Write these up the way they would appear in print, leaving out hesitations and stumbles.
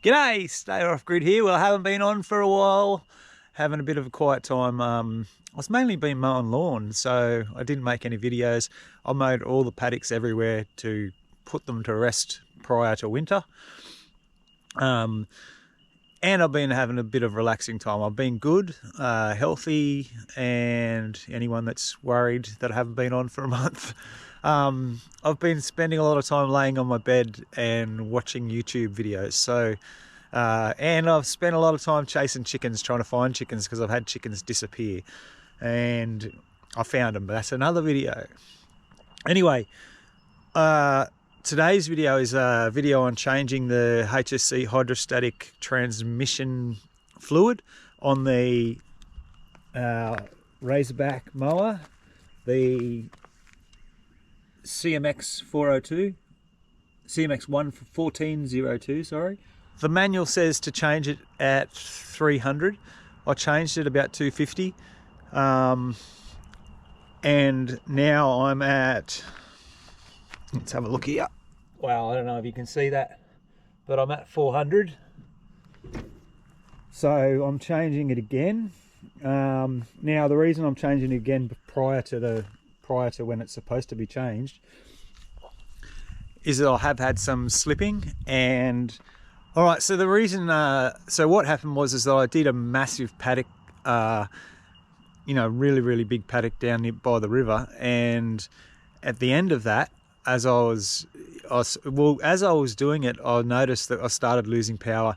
G'day, Stay Off Grid here. Well, I haven't been on for a while, having a bit of a quiet time. I've mainly been mowing lawn, so I didn't make any videos. I mowed all the paddocks everywhere to put them to rest prior to winter. And I've been having a bit of relaxing time. I've been good, healthy, and anyone that's worried that I haven't been on for a month, I've been spending a lot of time laying on my bed and watching YouTube videos. So, and I've spent a lot of time chasing chickens, trying to find chickens, because I've had chickens disappear, and I found them, but that's another video. Anyway, today's video is a video on changing the HST hydrostatic transmission fluid on the RazorBack mower, the CMX 1402, sorry. The manual says to change it at 300. I changed it about 250, and now I'm at, let's have a look here. Wow, I don't know if you can see that, but I'm at 400. So I'm changing it again. Now the reason I'm changing it again prior to when it's supposed to be changed is that I have had some slipping. And all right, so the reason, so what happened was that I did a massive paddock, really big paddock down near by the river, and at the end of that, as I was doing it, I noticed that I started losing power.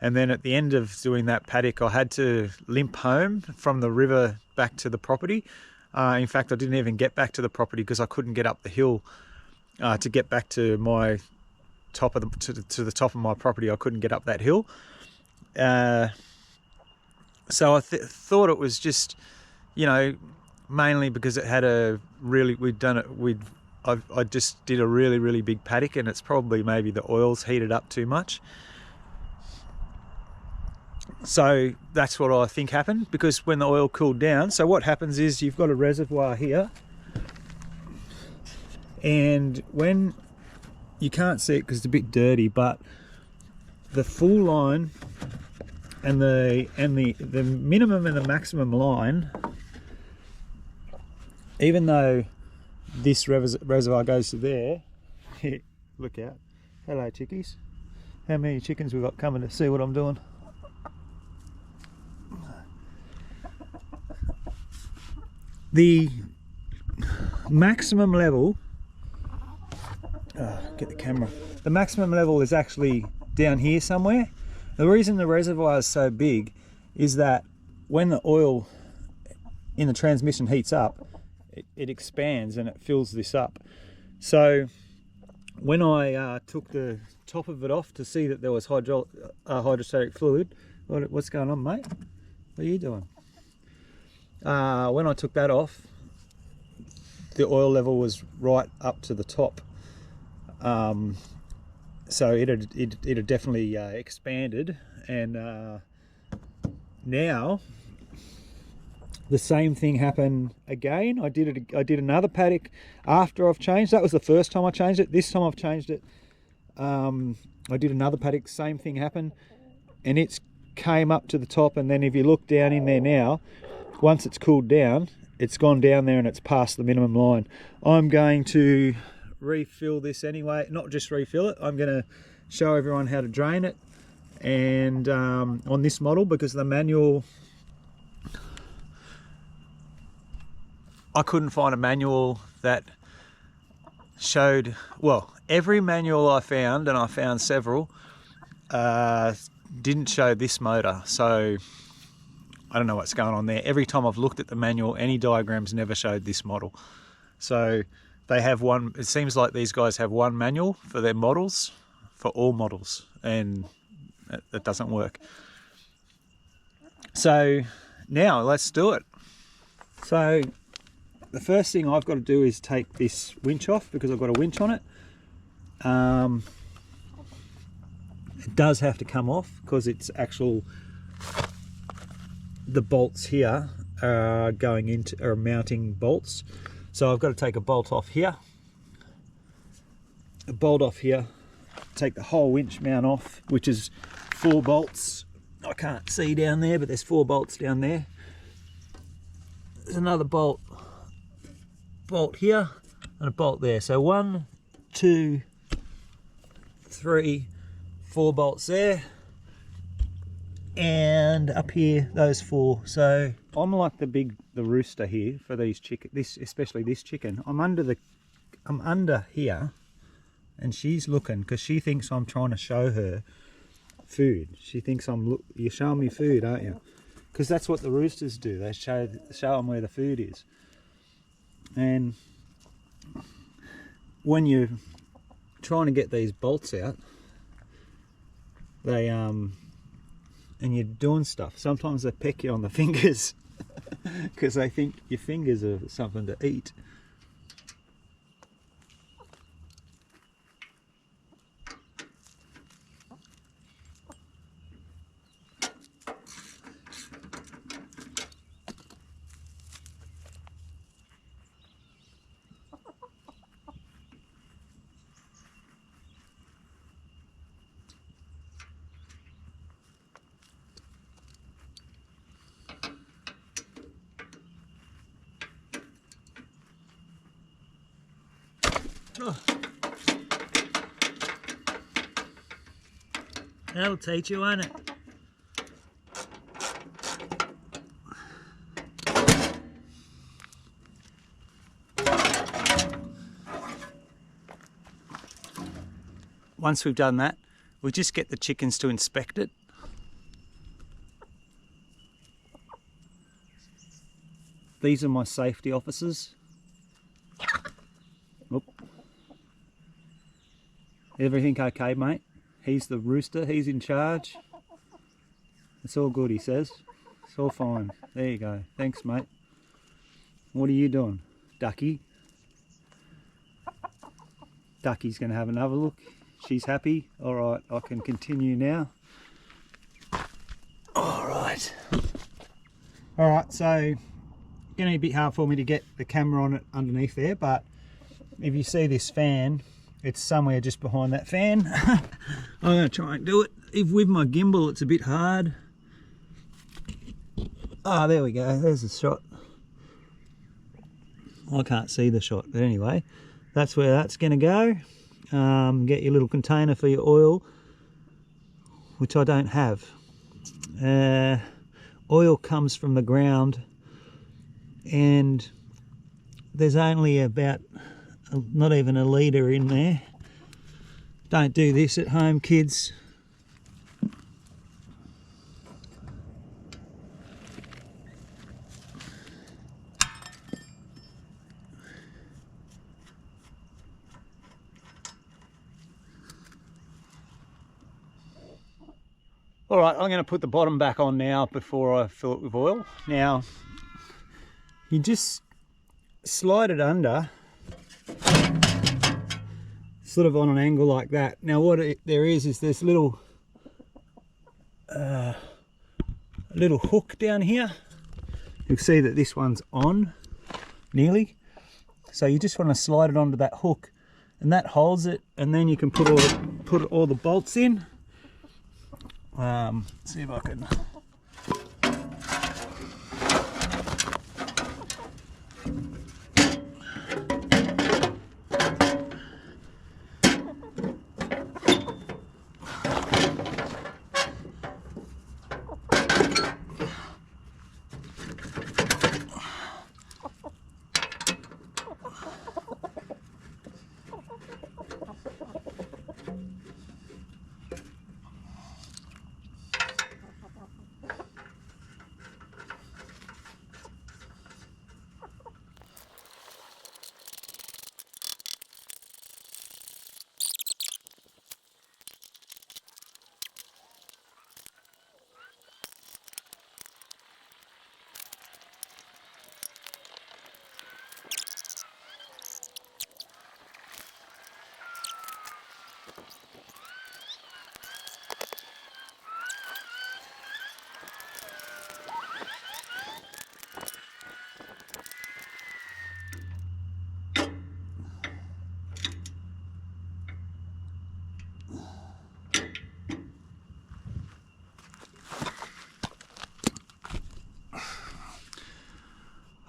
And then at the end of doing that paddock, I had to limp home from the river back to the property. In fact, I didn't even get back to the property because I couldn't get up the hill to get back to my top of to the top of my property. I couldn't get up that hill. So I thought it was just, mainly because it had I just did a really big paddock, and it's probably maybe the oil's heated up too much. So that's what I think happened, because when the oil cooled down, so what happens is you've got a reservoir here, and when you can't see it because it's a bit dirty, but the full line and the minimum and the maximum line, even though this reservoir goes to there, look out, hello chickies, how many chickens we've got coming to see what I'm doing? The maximum level, get the camera, the maximum level is actually down here somewhere. The reason the reservoir is so big is that when the oil in the transmission heats up, it expands and it fills this up. So when I took the top of it off to see that there was hydrostatic fluid, what's going on, mate? What are you doing? When I took that off, the oil level was right up to the top. So it had definitely expanded, and now the same thing happened again. I did another paddock after I've changed. That was the first time I changed it. This time I've changed it. I did another paddock, same thing happened, and it's came up to the top. And then if you look down in there now, once it's cooled down, it's gone down there and it's past the minimum line. I'm going to refill this anyway, not just refill it, I'm going to show everyone how to drain it, and on this model, because the manual, I couldn't find a manual that showed, well, every manual I found, and I found several, didn't show this motor. So I don't know what's going on there. Every time I've looked at the manual, any diagrams never showed this model. So they have one, it seems like these guys have one manual for their models, for all models, and that doesn't work. So now let's do it. So the first thing I've got to do is take this winch off, because I've got a winch on it. It does have to come off because it's the bolts here are mounting bolts. So I've got to take a bolt off here, a bolt off here, take the whole winch mount off, which is 4 bolts. I can't see down there, but there's 4 bolts down there. There's another bolt here and a bolt there. So 1, 2, 3, 4 bolts there, and up here those 4. So I'm like the rooster here for these chicken. Especially this chicken. I'm under here, and she's looking because she thinks I'm trying to show her food. She thinks you're showing me food, aren't you? Because that's what the roosters do. They show them where the food is. And when you're trying to get these bolts out, they and you're doing stuff, sometimes they peck you on the fingers because they think your fingers are something to eat. Oh. That'll teach you, won't it? Once we've done that, we just get the chickens to inspect it. These are my safety officers. Oop. Everything okay, mate? He's the rooster, he's in charge. It's all good, he says. It's all fine. There you go. Thanks, mate. What are you doing, Ducky? Ducky's going to have another look. She's happy. All right, I can continue now. All right. All right, so going to be a bit hard for me to get the camera on it underneath there, but if you see this fan, it's somewhere just behind that fan. I'm going to try and do it. If with my gimbal it's a bit hard. Ah, there we go, there's the shot. I can't see the shot, but anyway, that's where that's going to go. Get your little container for your oil, which I don't have. Oil comes from the ground, and there's only about not even a litre in there. Don't do this at home, kids. All right, I'm going to put the bottom back on now before I fill it with oil. Now, you just slide it under, sort of on an angle like that. Now what there is this little hook down here. You'll see that this one's on, nearly. So you just want to slide it onto that hook, and that holds it, and then you can put all the bolts in. See if I can.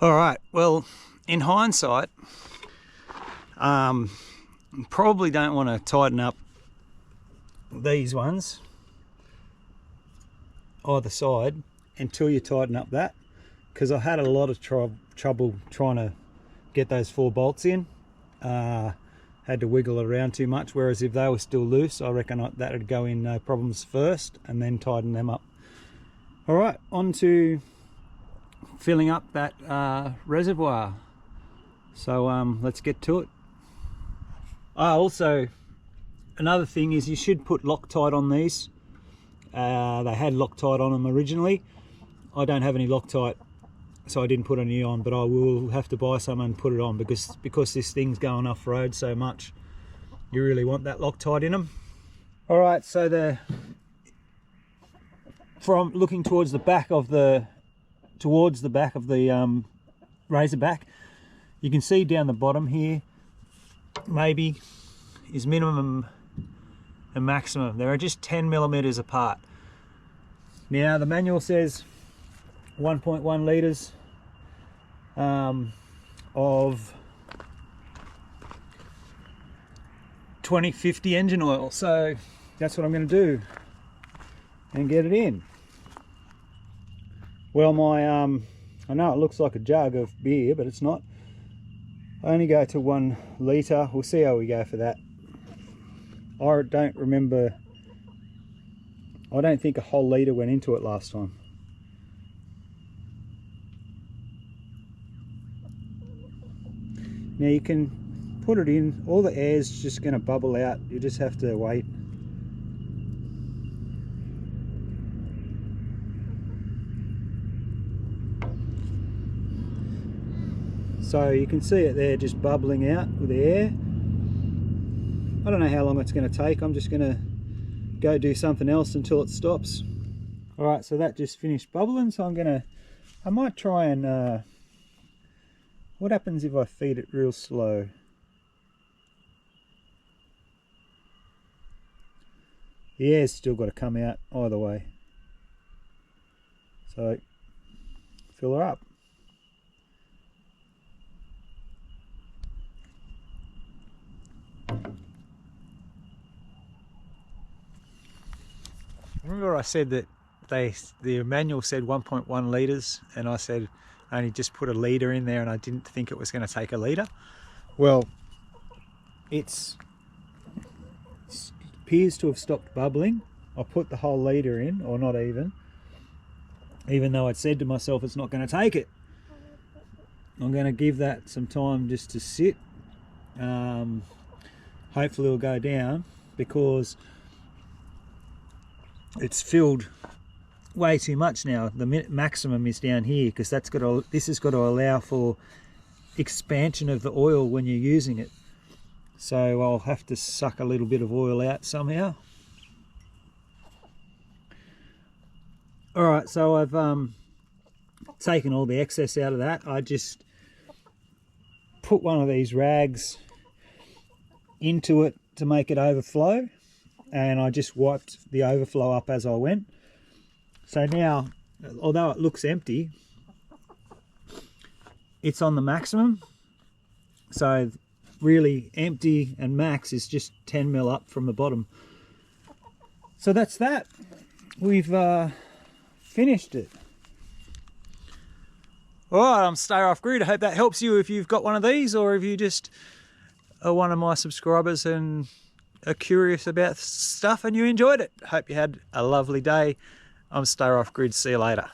All right, well, in hindsight, probably don't want to tighten up these ones either side until you tighten up that, because I had a lot of trouble trying to get those 4 bolts in. Had to wiggle it around too much, whereas if they were still loose, I reckon that would go in no problems first and then tighten them up. All right, on to filling up that reservoir. So let's get to it. Also, another thing is you should put Loctite on these. They had Loctite on them originally. I don't have any Loctite, so I didn't put any on, but I will have to buy some and put it on because this thing's going off-road so much. You really want that Loctite in them. All right, so from looking towards the back of the RazorBack, you can see down the bottom here maybe is minimum and maximum. There are just 10 millimeters apart. Now the manual says 1.1 litres of 2050 engine oil, so that's what I'm going to do and get it in. Well, my I know it looks like a jug of beer, but it's not. I only go to 1 litre. We'll see how we go for that. I don't remember, I don't think a whole litre went into it last time. Now you can put it in, all the air's just going to bubble out, you just have to wait. So you can see it there just bubbling out with the air. I don't know how long it's going to take. I'm just going to go do something else until it stops. All right, so that just finished bubbling, so I might try and what happens if I feed it real slow? The air's still got to come out either way. So fill her up. Remember I said that the manual said 1.1 litres and I said I only just put a litre in there and I didn't think it was going to take a litre. Well, it appears to have stopped bubbling. I put the whole litre in, or not even though I'd said to myself it's not going to take it. I'm going to give that some time just to sit. Hopefully it'll go down, because it's filled way too much now. The maximum is down here, because this has got to allow for expansion of the oil when you're using it. So I'll have to suck a little bit of oil out somehow. All right, so I've taken all the excess out of that. I just put one of these rags into it to make it overflow, and I just wiped the overflow up as I went. So now, although it looks empty, it's on the maximum. So really empty and max is just 10 mil up from the bottom. So that's that. We've finished it. All right, I'm Stay Off Grid. I hope that helps you if you've got one of these, or if you just are one of my subscribers and are curious about stuff and you enjoyed it. Hope you had a lovely day. I'm Stay Off Grid. See you later.